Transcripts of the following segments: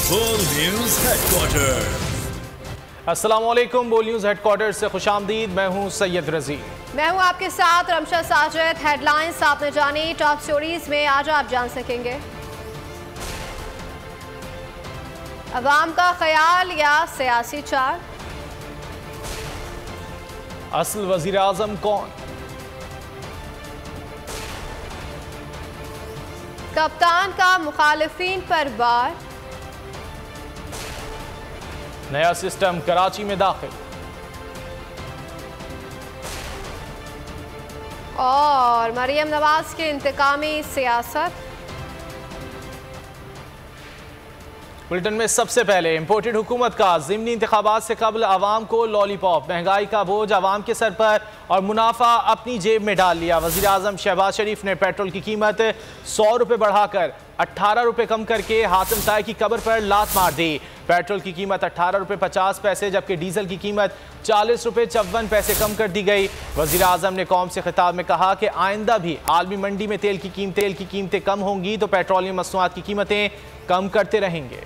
बोल news headquarter. अस्सलामुअलैकुम। बोल न्यूज हेडक्वार्टर से खुशामदीद। मैं हूं सैयद रजी। मैं हूं आपके साथ रमशा साजिद। हेडलाइंस आपने जानी, टॉप स्टोरीज में आज आप जान सकेंगे। अवाम का ख्याल या सियासी चाल, असल वजीर आजम कौन, कप्तान का मुखालिफिन पर वार, नया सिस्टम कराची में दाखिल, और मरियम नवाज की इंतकामी सियासत। बुलेटिन में सबसे पहले इम्पोर्टेड हुकूमत का ज़िमनी इंतखाबात से कबल आवाम को लॉलीपॉप, महंगाई का बोझ आवाम के सर पर और मुनाफा अपनी जेब में डाल लिया। वज़ीर आज़म शहबाज शरीफ ने पेट्रोल की कीमत 100 रुपये बढ़ाकर 18 रुपये कम करके हातिम ताई की कब्र पर लात मार दी। पेट्रोल की कीमत 18 रुपये 50 पैसे जबकि डीजल की कीमत 40 रुपये 54 पैसे कम कर दी गई। वज़ीर आज़म ने कौम से खिताब में कहा कि आइंदा भी आलमी मंडी में तेल की कीमतें कम होंगी तो पेट्रोलियम मसनूआत की कीमतें कम करते रहेंगे।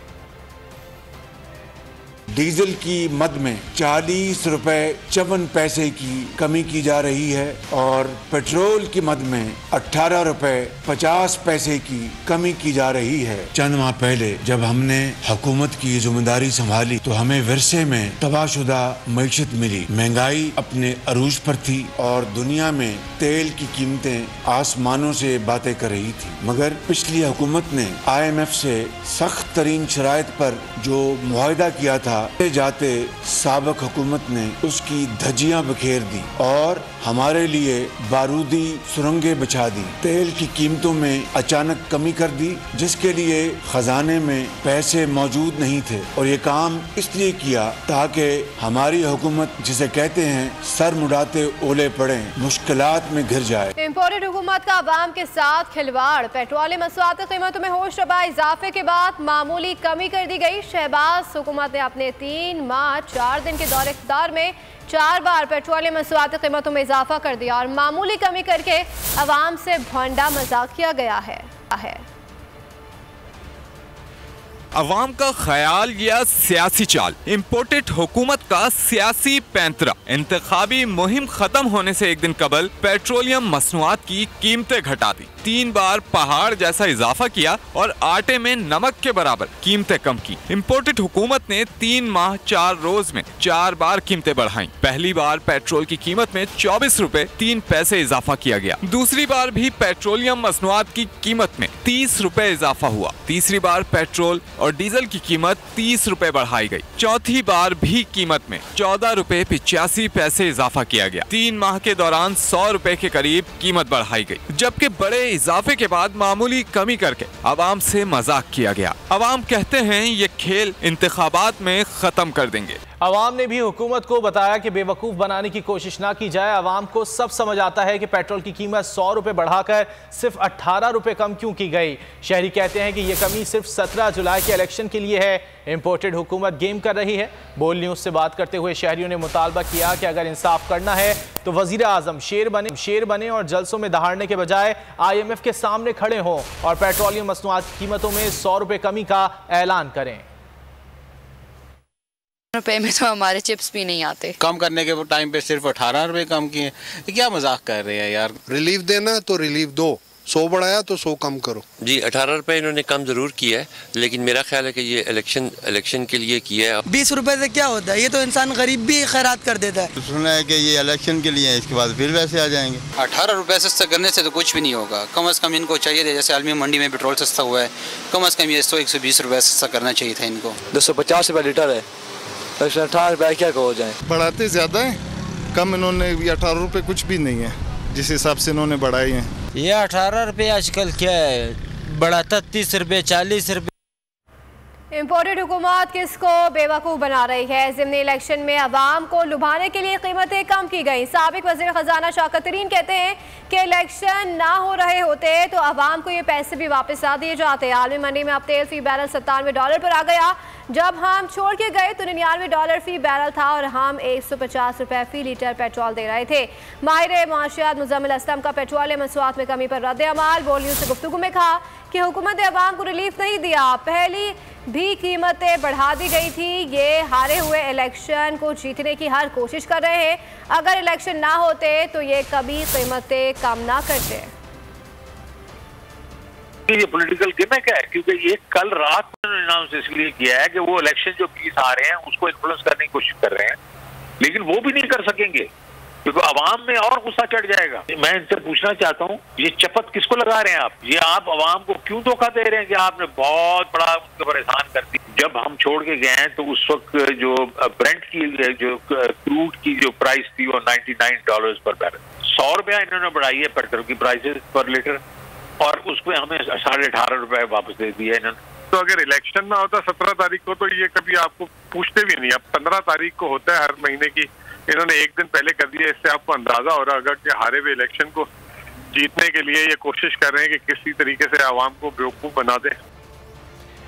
डीजल की मद में 40 रुपए 54 पैसे की कमी की जा रही है और पेट्रोल की मद में 18 रुपए 50 पैसे की कमी की जा रही है। चंद माह पहले जब हमने हुकूमत की जिम्मेदारी संभाली तो हमें विरसे में तबाहशुदा मईशत मिली, महंगाई अपने अरूज पर थी और दुनिया में तेल की कीमतें आसमानों से बातें कर रही थी। मगर पिछली हुकूमत ने IMF से सख्त तरीन शराइत पर जो मुआहदा किया था, जाते साबिक हुकूमत ने उसकी धज्जियां बखेर दी और हमारे लिए बारूदी सुरंगें बिछा दी। तेल की कीमतों में अचानक कमी कर दी जिसके लिए खजाने में पैसे मौजूद नहीं थे और ये काम इसलिए किया ताकि हमारी हुकूमत, जिसे कहते हैं सर मुड़ाते ओले पड़े, मुश्किलात में घिर जाए। इम्पोर्टेड हुकूमत का अवाम के साथ खिलवाड़, पेट्रोलियम मसनूआत की कीमतों में होशरुबा इजाफे के बाद मामूली कमी कर दी गई। शहबाज हुकूमत ने अपने 3 माह 4 दिन के दौरे इख्तियार में 4 बार पेट्रोलियम मसनूआत की कीमतों में इजाफा कर दिया और मामूली कमी करके अवाम से भोंडा मजाक किया गया है। अवाम का ख्याल या सियासी चाल, इम्पोर्टेड हुकूमत का सियासी पैंतरा। इंतखाबी मुहिम खत्म होने से एक दिन कबल पेट्रोलियम मसनूआत की कीमतें घटा दी, 3 बार पहाड़ जैसा इजाफा किया और आटे में नमक के बराबर कीमतें कम की। इम्पोर्टेड हुकूमत ने 3 माह 4 रोज में 4 बार कीमतें बढ़ाई। पहली बार पेट्रोल की कीमत में 24 रुपए 3 पैसे इजाफा किया गया। दूसरी बार भी पेट्रोलियम मसनूआत की कीमत में 30 रुपए इजाफा हुआ। तीसरी बार पेट्रोल और डीजल की कीमत 30 रुपए बढ़ाई गई। चौथी बार भी कीमत में 14 रुपए 85 पैसे इजाफा किया गया। 3 माह के दौरान 100 रुपए के करीब कीमत बढ़ाई गई, जबकि बड़े इजाफे के बाद मामूली कमी करके आवाम से मजाक किया गया। आवाम कहते हैं ये खेल इंतखाबात में खत्म कर देंगे। अवाम ने भी हुकूमत को बताया कि बेवकूफ़ बनाने की कोशिश ना की जाए। अवाम को सब समझ आता है कि पेट्रोल की कीमत 100 रुपये बढ़ाकर सिर्फ 18 रुपये कम क्यों की गई। शहरी कहते हैं कि यह कमी सिर्फ 17 जुलाई के इलेक्शन के लिए है। इम्पोर्टेड हुकूमत गेम कर रही है। बोल न्यूज़ से बात करते हुए शहरियों ने मुतालबा किया कि अगर इंसाफ करना है तो वज़ीर आज़म शेर बने और जलसों में दहाड़ने के बजाय IMF के सामने खड़े हों और पेट्रोलियम मसनूआत की कीमतों में 100 रुपये कमी का ऐलान करें। रुपए में तो हमारे चिप्स भी नहीं आते। कम करने के टाइम पे सिर्फ 18 रुपए कम किए, क्या मजाक कर रहे हैं यार। रिलीफ देना तो रिलीफ दो, 100 बढ़ाया तो 100 कम करो। जी 18 रुपए इन्होंने कम जरूर किया है, लेकिन मेरा ख्याल है कि ये इलेक्शन के लिए किया है। 20 रुपए से क्या होता है, ये तो इंसान गरीब भी खैरात कर देता है। सुना है कि ये इलेक्शन के लिए है, इसके बाद फिर वैसे आ जाएंगे। 18 रुपए सस्ता करने से तो कुछ भी नहीं होगा। कम अज कम इनको चाहिए था, जैसे आलमी मंडी में पेट्रोल सस्ता हुआ है, कम अज कम ये 120 रुपए सस्ता करना चाहिए था इनको। 250 रुपए लीटर है, 18 रुपए क्या कहो जाए। बढ़ाते ज्यादा है, कम इन्होंने 18 रुपए कुछ भी नहीं है जिस हिसाब से इन्होंने बढ़ाई है। ये 18 रुपए आजकल क्या है, बढ़ाता 30 रुपए 40 रुपए। इम्पोर्टेड हुकूमत किसको बेवकूफ़ बना रही है। ज़िमनी इलेक्शन में अवाम को लुभाने के लिए कीमतें कम की गई। साबिक वज़ीर ख़जाना शौकत तरीन कहते हैं कि इलेक्शन ना हो रहे होते तो अवाम को ये पैसे भी वापस आ दिए जाते। आलमी मंडी में अब तेल फी बैरल $97 पर आ गया। जब हम छोड़ के गए तो $99 फी बैरल था और हम 150 रुपये फी लीटर पेट्रोल दे रहे थे। माहिर मुआशियात मुज़म्मिल असलम का पेट्रोलियम मसनूआत में कमी पर रद्द अमल। बोल न्यूज़ से गुफ्तगू में कहा कि हुकूमत ने अवाम को रिलीफ नहीं दिया, पहली भी कीमतें बढ़ा दी गई थी। ये हारे हुए इलेक्शन को जीतने की हर कोशिश कर रहे हैं। अगर इलेक्शन ना होते तो ये कभी कीमतें कम ना करते। ये पॉलिटिकल गिमिक है, क्योंकि ये कल रात में अनाउंस इसलिए किया है कि वो इलेक्शन जो 20 आ रहे हैं उसको इन्फ्लुएंस करने की कोशिश कर रहे हैं, लेकिन वो भी नहीं कर सकेंगे क्योंकि अवाम में और गुस्सा चढ़ जाएगा। मैं इनसे पूछना चाहता हूँ, ये चपत किसको लगा रहे हैं आप? ये आप अवाम को क्यों धोखा दे रहे हैं कि आपने बहुत बड़ा उनके ऊपर एहसान कर दी? जब हम छोड़ के गए हैं तो उस वक्त जो ब्रेंट की जो क्रूड की जो प्राइस थी वो $99 पर बैरल, 100 रुपया इन्होंने बढ़ाई है पेट्रोल की प्राइसेस पर लीटर, और उसमें हमें 18.5 रुपए वापस दे दिया इन्होंने। तो अगर इलेक्शन ना होता 17 तारीख को तो ये कभी आपको पूछते भी नहीं। अब 15 तारीख को होता है हर महीने की, इन्होंने एक दिन पहले कर दिया। इससे आपको अंदाजा हो रहा होगा कि हारे हुए इलेक्शन को जीतने के लिए ये कोशिश कर रहे हैं कि किसी तरीके से आवाम को बेवकूफ़ बना दें।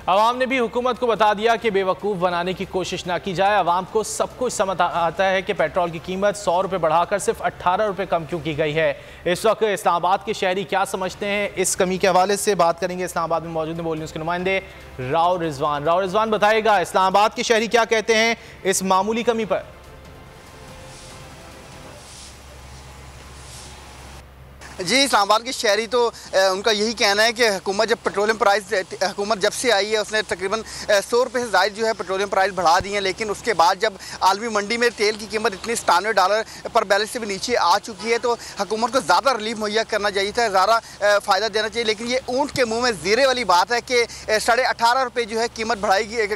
अवाम ने भी हुकूमत को बता दिया कि बेवकूफ़ बनाने की कोशिश ना की जाए। अवाम को सब कुछ समझ आता है कि पेट्रोल की कीमत 100 रुपये बढ़ाकर सिर्फ 18 रुपये कम क्यों की गई है। इस वक्त इस्लामाबाद के शहरी क्या समझते हैं, इस कमी के हवाले से बात करेंगे। इस्लामाबाद में मौजूद हैं बोल न्यूज़ के नुमाइंदे राव रिजवान बताएगा इस्लामाबाद के शहरी क्या कहते हैं इस मामूली कमी पर। जी, इस्लामाबाद के शहरी तो उनका यही कहना है कि हुकूमत जब पेट्रोलियम प्राइस हुकूमत जब से आई है उसने तकरीबन 100 रुपये से ज़ायद जो है पेट्रोलियम प्राइस बढ़ा दी हैं, लेकिन उसके बाद जब आलमी मंडी में तेल की कीमत इतनी $97 पर बैरल से भी नीचे आ चुकी है तो हुकूमत को ज़्यादा रिलीफ मुहैया करना चाहिए था, ज़्यादा फ़ायदा देना चाहिए। लेकिन ये ऊँट के मुँह में ज़ीरे वाली बात है कि 18.5 रुपये जो है कीमत बढ़ाई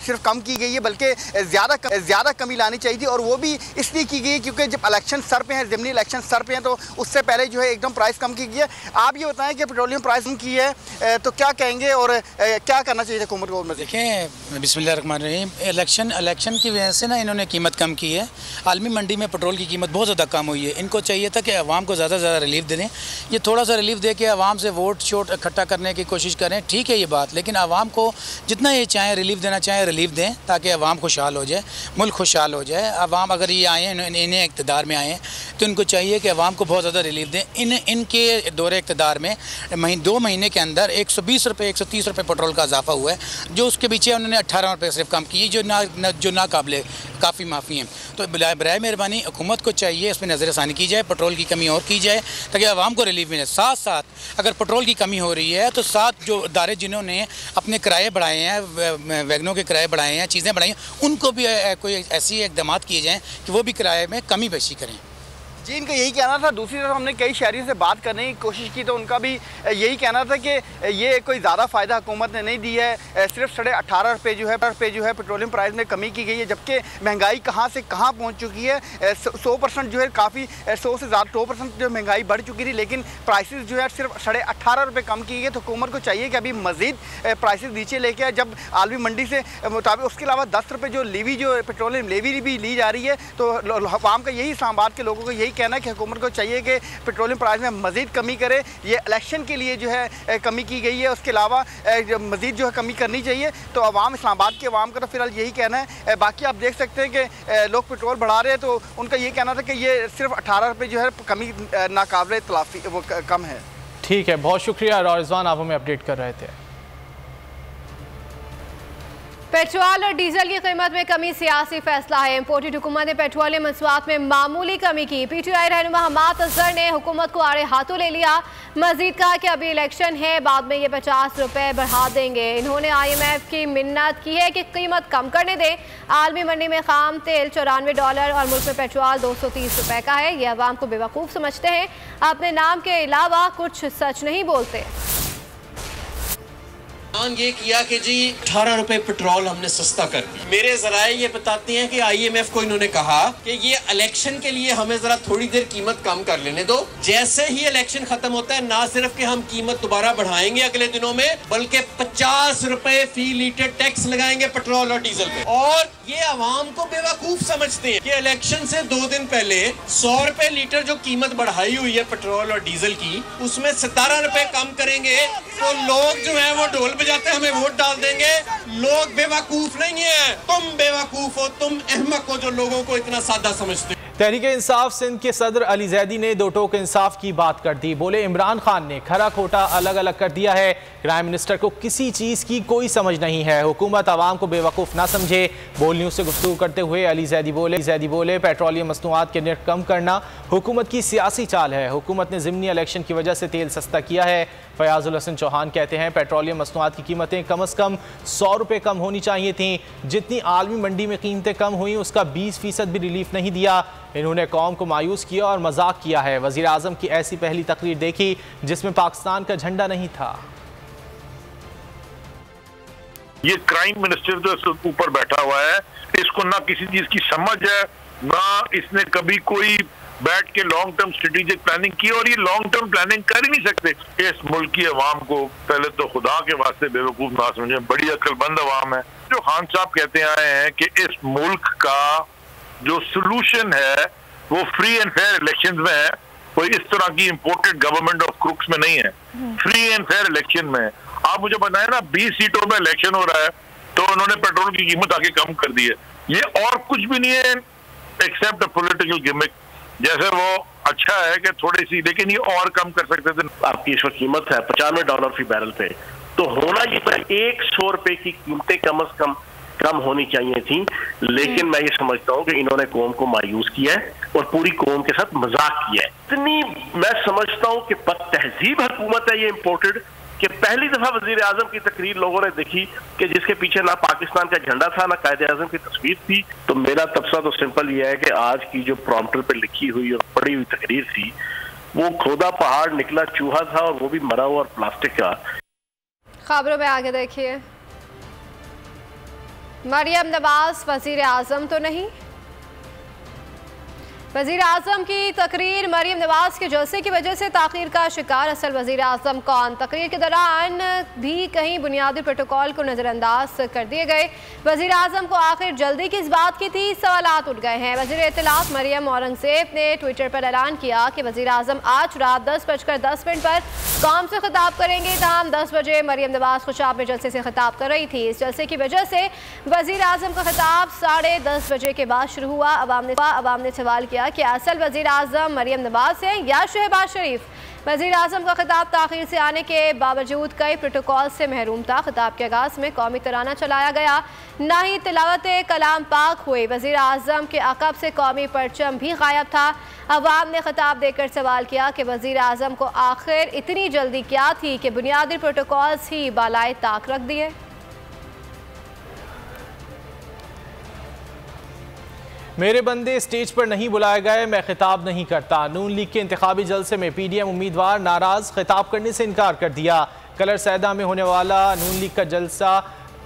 सिर्फ कम की गई है, बल्कि ज़्यादा कमी लानी चाहिए थी। और वो भी इसलिए की गई क्योंकि जब इलेक्शन सर पे हैं, ज़िमनी इलेक्शन सर पे हैं, तो उससे पहले जो है एकदम प्राइस कम की गई है। आप ये बताएं कि पेट्रोलियम प्राइस कम की है तो क्या कहेंगे और क्या करना चाहिए हुकूमत को? देखें, बिस्मिल्लाहिर्रहमानिर्रहीम, इलेक्शन की वजह से ना इन्होंने कीमत कम की है। आलमी मंडी में पेट्रोल की कीमत बहुत ज़्यादा कम हुई है। इनको चाहिए था कि आवाम को ज़्यादा से ज़्यादा रिलीफ दे दें। ये थोड़ा सा रिलीफ दे के आवाम से वोट शोट इकट्ठा करने की कोशिश करें, ठीक है ये बात, लेकिन आवाम को जितना ये चाहें रिलीफ देना चाहें रिलीफ दें ताकि आवाम खुशहाल हो जाए, मुल्क खुशहाल हो जाए। आवाम अगर ये आए इन्हें इक़्तिदार में आएँ तो इनको चाहिए कि आवाम को बहुत ज़्यादा रिलीफ दें। इनके दौरे इक़्तिदार में 2 महीने के अंदर 120 रुपये 130 रुपये पेट्रोल का इजाफा हुआ है, जो उसके पीछे उन्होंने 18 रुपये सिर्फ कम किए, जो नाकाबिले काफ़ी माफ़ी हैं। तो बराए मेहरबानी हुकूमत को चाहिए इस पर नज़रसानी की जाए, पेट्रोल की कमी और की जाए ताकि आवाम को रिलीफ मिले। साथ साथ अगर पेट्रोल की कमी हो रही है तो साथ जो इदारे जिन्होंने अपने किराए बढ़ाए हैं, वैगनों के किराए बढ़ाए हैं, चीज़ें बढ़ाई हैं, उनको भी कोई ऐसी इक़दाम किए जाएँ कि वो भी किराए में कमी पेशी करें। जी, इनका यही कहना था। दूसरी तरफ हमने कई शहरियों से बात करने की कोशिश की तो उनका भी यही कहना था कि ये कोई ज़्यादा फ़ायदा हुकूमत ने नहीं दी है। सिर्फ 18.5 रुपये जो है पेट्रोलियम प्राइस में कमी की गई है, जबकि महंगाई कहाँ से कहाँ पहुँच चुकी है। 100% जो है काफ़ी 100 से ज़्यादा 2% जो महंगाई बढ़ चुकी थी, लेकिन प्राइसेस जो है सिर्फ 18.5 रुपये कम की गई। तो हुकूमत को चाहिए कि अभी मज़ीद प्राइसेस नीचे लेके आए जब आलमी मंडी से मुताबिक। उसके अलावा 10 रुपये जो पेट्रोलियम लेवी भी ली जा रही है। तो आवाम का यही, इस्लामाबाद के लोगों को यही कहना है कि हुकूमत को चाहिए कि पेट्रोलियम प्राइस में मज़ीद कमी करे। ये इलेक्शन के लिए जो है कमी की गई है, उसके अलावा मज़ीद जो है कमी करनी चाहिए। तो अवाम, इस्लामाबाद के अवाम का तो फिलहाल यही कहना है। बाकी आप देख सकते हैं कि लोग पेट्रोल बढ़ा रहे हैं तो उनका ये कहना था कि ये सिर्फ 18 रुपये जो है कमी नाकाबिले तलाफी वो कम है। ठीक है, बहुत शुक्रिया रिजवान, आप हमें अपडेट कर रहे थे। पेट्रोल और डीजल की कीमत में कमी सियासी फैसला है। इम्पोर्टेड हुकूमत ने पेट्रोलियम मसनूआत में मामूली कमी की। PTI रहनुमा हमाद अजहर ने हुकूमत को आड़े हाथों ले लिया। मजीद कहा कि अभी इलेक्शन है, बाद में ये 50 रुपये बढ़ा देंगे। इन्होंने IMF की मिन्नत की है कि कीमत कम करने दें। आलमी मंडी में खाम तेल $94 और मुल्क में पेट्रोल 230 रुपये का है। ये अवाम को बेवकूफ़ समझते हैं, अपने नाम के अलावा कुछ सच नहीं बोलते। ये किया कि जी 18 रुपए पेट्रोल हमने सस्ता कर दिया। मेरे जराए ये बताते हैं कि IMF को इन्होंने कहा कि ये इलेक्शन के लिए हमें जरा थोड़ी देर कीमत कम कर लेने दो। जैसे ही इलेक्शन खत्म होता है, ना सिर्फ कि हम कीमत दोबारा बढ़ाएंगे अगले दिनों में, बल्कि 50 रुपए फी लीटर टैक्स लगाएंगे पेट्रोल और डीजल पे। और ये आवाम को बेवकूफ समझते हैं कि इलेक्शन से 2 दिन पहले 100 रुपए लीटर जो कीमत बढ़ाई हुई है पेट्रोल और डीजल की, उसमें 17 रुपए कम करेंगे तो लोग जो है वो ढोल बजाते हमें वोट डाल देंगे। लोग बेवकूफ नहीं है, तुम बेवकूफ हो, तुम अहमक हो जो लोगों को इतना सादा समझते हो। तहरीक इंसाफ सिंध के सदर अली जैदी ने दो टोक इंसाफ की बात कर दी। बोले इमरान खान ने खरा खोटा अलग अलग कर दिया है। प्राइम मिनिस्टर को किसी चीज़ की कोई समझ नहीं है। हुकूमत आवाम को बेवकूफ़ ना समझे। बोल न्यूज़ से गुफ्तगू करते हुए अली जैदी बोले पेट्रोलियम मसनूआत के निर्ख कम करना हुकूमत की सियासी चाल है। हुकूमत ने ज़िमनी इलेक्शन की वजह से तेल सस्ता किया है। फयाजुल हसन चौहान कहते हैं पेट्रोलियम मसनूआत की कीमतें कम अज़ कम 100 रुपये कम होनी चाहिए थी। जितनी आलमी मंडी में कीमतें कम हुई उसका 20% भी रिलीफ नहीं दिया। इन्होंने कौम को मायूस किया और मजाक किया है। वज़ीर आज़म की ऐसी पहली तकरीर देखी जिसमें पाकिस्तान का झंडा नहीं था। ये क्राइम मिनिस्टर जो ऊपर बैठा हुआ है, इसको ना किसी चीज की समझ है, ना इसने कभी कोई बैठ के लॉन्ग टर्म स्ट्रेटेजिक प्लानिंग की, और ये लॉन्ग टर्म प्लानिंग कर ही नहीं सकते। इस मुल्क की अवाम को पहले तो खुदा के वास्ते बेवकूफ ना समझे, बड़ी अक्लमंद अवाम है। जो खान साहब कहते आए हैं कि इस मुल्क का जो सोल्यूशन है वो फ्री एंड फेयर इलेक्शंस में है, कोई इस तरह की इंपोर्टेड गवर्नमेंट ऑफ क्रुक्स में नहीं है। फ्री एंड फेयर इलेक्शन में आप मुझे बताएं ना, 20 सीटों में इलेक्शन हो रहा है तो उन्होंने पेट्रोल की कीमत आगे कम कर दी है। ये और कुछ भी नहीं है एक्सेप्ट अ पॉलिटिकल गिमिक। जैसे वो अच्छा है कि थोड़ी सी, लेकिन ये और कम कर सकते थे। आपकी इस वक्त कीमत है $95 फी बैरल पे, तो होना ये $100 रुपए की कीमतें कम से कम होनी चाहिए थी। लेकिन मैं ये समझता हूँ कि इन्होंने कौम को मायूस किया है और पूरी कौम के साथ मजाक किया है। इतनी मैं समझता हूँ कि बदतहजीब हुकूमत है ये इम्पोर्टेड, कि पहली दफा वजीर आजम की तकरीर लोगों ने देखी कि जिसके पीछे ना पाकिस्तान का झंडा था ना कायदे आजम की तस्वीर थी। तो मेरा तबसरा तो सिंपल ये है कि आज की जो प्रॉम्प्टर पे लिखी हुई और पड़ी हुई तकरीर थी वो खोदा पहाड़ निकला चूहा था, और वो भी मरा हुआ और प्लास्टिक का। खबरों में आगे देखिए, मरियम नवाज वजीर आजम तो नहीं। वज़ीर आज़म की तकरीर मरियम नवाज के जलसे की वजह से ताख़ीर का शिकार असल वज़ीर आज़म कौन? तकरीर के दौरान भी कहीं बुनियादी प्रोटोकॉल को नज़रअंदाज कर दिए गए। वज़ीर आज़म को आखिर जल्दी किस बात की थी, सवालात उठ गए हैं। वज़ीर इत्तलात मरियम औरंगज़ेब ने ट्विटर पर ऐलान किया कि वज़ीर आज़म आज रात 10:10 पर कौम से खिताब करेंगे। तमाम 10 बजे मरियम नवाज खुशाब में जलसे से खिताब कर रही थी। इस जलसे की वजह से वज़ीर आज़म का खिताब 10:30 बजे के बाद शुरू हुआ। अवाम ने सवाल किया कि असल वज़ीर आज़म मरियम नवाज है या शहबाज शरीफ। वज़ीर आज़म का खिताब ताख़ीर से आने के बावजूद कई प्रोटोकॉल से महरूम था। खिताब के आगाज़ में कौमी तराना चलाया गया, ना ही तिलावत कलाम पाक हुए। वज़ीर आज़म के अक़ब से कौमी परचम भी गायब था। अवाम ने खिताब देकर सवाल किया कि वज़ीर आज़म को आखिर इतनी जल्दी क्या थी कि बुनियादी प्रोटोकॉल्स ही बालाए ताक रख दिए। मेरे बंदे स्टेज पर नहीं बुलाए गए, मैं खिताब नहीं करता। नून लीग के इंतखाबी जलसे में PDM उम्मीदवार नाराज, खिताब करने से इनकार कर दिया। कलर सैदा में होने वाला नून लीग का जलसा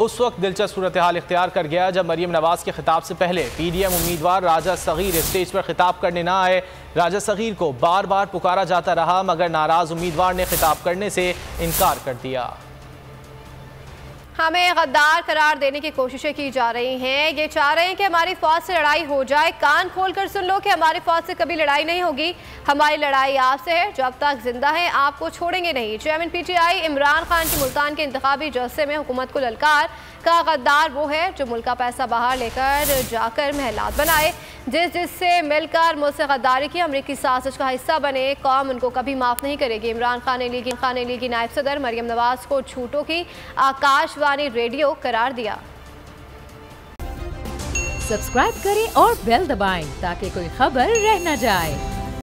उस वक्त दिलचस्प सूरत हाल इख्तियार कर गया जब मरियम नवाज के खिताब से पहले PDM उम्मीदवार राजा सगीर स्टेज पर खिताब करने ना आए। राजा सगीर को बार बार पुकारा जाता रहा मगर नाराज उम्मीदवार ने खिताब करने से इनकार कर दिया। हमें गद्दार करार देने की कोशिशें की जा रही हैं। ये चाह रहे हैं कि हमारी फौज से लड़ाई हो जाए। कान खोलकर सुन लो कि हमारी फौज से कभी लड़ाई नहीं होगी। हमारी लड़ाई आपसे है, जब तक जिंदा है आपको छोड़ेंगे नहीं। चेयरमैन PTI इमरान खान की मुल्तान के इंतखाबी जलसे में हुकूमत को ललकार का गद्दार वो है जो मुल्क का पैसा बाहर लेकर जाकर महलात बनाए, जिससे मिलकर मुझसे गद्दारी की अमरीकी साजिश का हिस्सा बने। कौम उनको कभी माफ़ नहीं करेगी। इमरान खान ने लीगी नायब सदर मरियम नवाज को झूठों की आकाशवाणी रेडियो करार दिया। सब्सक्राइब करें और बेल दबाएं ताकि कोई खबर रह न जाए।